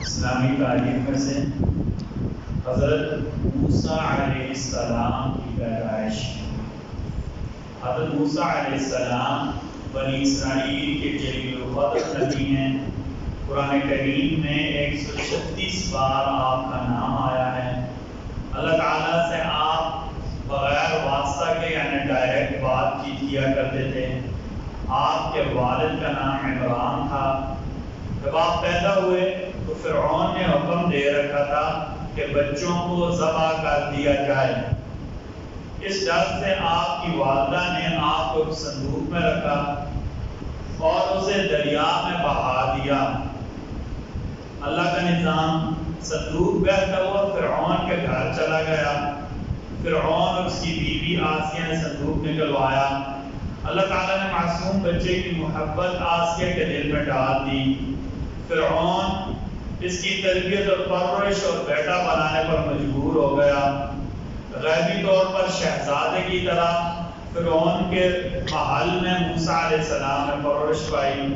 اسلامی تاریخ میں سے حضرت موسیٰ علیہ السلام کی پیدائش۔ حضرت موسیٰ علیہ السلام بنی اسرائیل کے جلیل القدر نبی ہیں۔ قرآن کریم میں 136 بار آپ کا نام آیا ہے۔ اللہ تعالیٰ سے آپ بغیر واسطہ کے یعنی ڈائریکٹ بات چیت کیا کرتے تھے۔ آپ کے والد کا نام عمران تھا۔ جب آپ پیدا ہوئے تو فرعون نے حکم دے رکھا تھا کہ بچوں کو ذبح کر دیا جائے۔ اس ڈر سے آپ کی والدہ نے آپ کو صندوق میں رکھا اور اسے دریا میں بہا دیا۔ اللہ کا نظام، صندوق بہتا ہوا فرعون کے گھر چلا گیا۔ فرعون اور اس کی بیوی آسیہ نے صندوق نکلوایا۔ اللہ تعالیٰ نے معصوم بچے کی محبت آسیہ کے دل میں ڈال دی۔ فرعون اس کی تربیت اور پرورش اور بیٹا بنانے پر مجبور ہو گیا۔ غیبی طور پر شہزادے کی طرح فرعون کے محل میں موسیٰ علیہ السلام نے پرورش پائی۔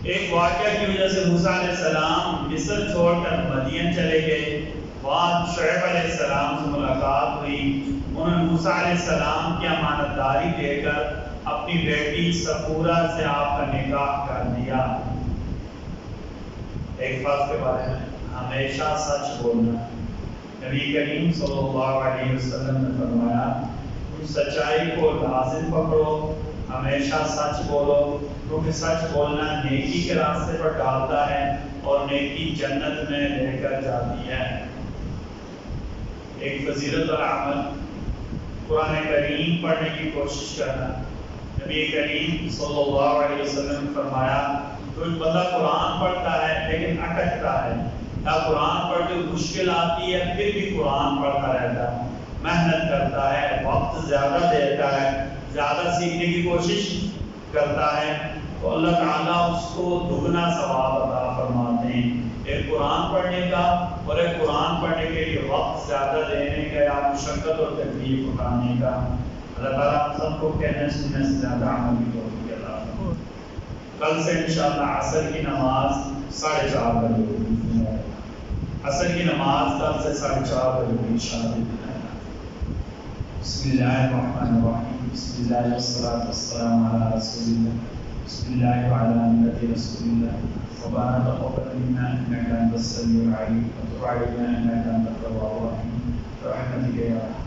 ایک واقعہ کی وجہ سے موسیٰ علیہ السلام مصر چھوڑ کر مدین چلے گئے۔ وہاں شعیب علیہ السلام سے ملاقات ہوئی۔ انہوں نے موسیٰ علیہ السلام کی امانت داری دے کر اپنی بیٹی سپورہ سے آپ کا نکاح کر دیا۔ ایک بات کے بارے میں ہمیشہ سچ بولنا۔ نبی کریم صلی اللہ علیہ وسلم نے فرمایا تم سچائی کو لازم پکڑو، ہمیشہ سچ بولو، کیونکہ سچ بولنا نیکی کے راستے پر ڈالتا ہے اور نیکی جنت میں لے کر جاتی ہے۔ ایک فضیلت اور عمل قرآن کریم پڑھنے کی کوشش کرنا۔ نبی کریم صلی اللہ علیہ وسلم نے فرمایا جو بندہ قرآن پڑھتا ہے لیکن اٹکتا ہے یا قرآن پڑھتے مشکل آتی ہے پھر بھی قرآن پڑھتا رہتا ہے، محنت کرتا ہے، وقت زیادہ دیتا ہے، زیادہ سیکھنے کی کوشش کرتا ہے تو اللہ تعالیٰ اس کو دگنا ثواب عطا فرماتے ہیں۔ ایک قرآن پڑھنے کا اور ایک قرآن پڑھنے کے لیے وقت زیادہ دینے کا یا مشقت اور تکلیف اٹھانے کا۔ اللہ تعالیٰ ہم سب کو کہنے سننے سے زیادہ عمل کی توفیق عطا فرمائے۔ کل سے انشاءاللہ عصر کی نماز 4:30 بجے ہوگی۔ عصر کی نماز کل سے 4:30 بجے ہوگی انشاءاللہ۔ بسم اللہ الرحمن الرحیم، بسم اللہ والصلاة والسلام علی رسول اللہ، بسم اللہ وعلی ملت رسول اللہ، ربنا تقبل منا انک انت السمیع العلیم وتب علینا انک انت التواب الرحیم برحمتک یا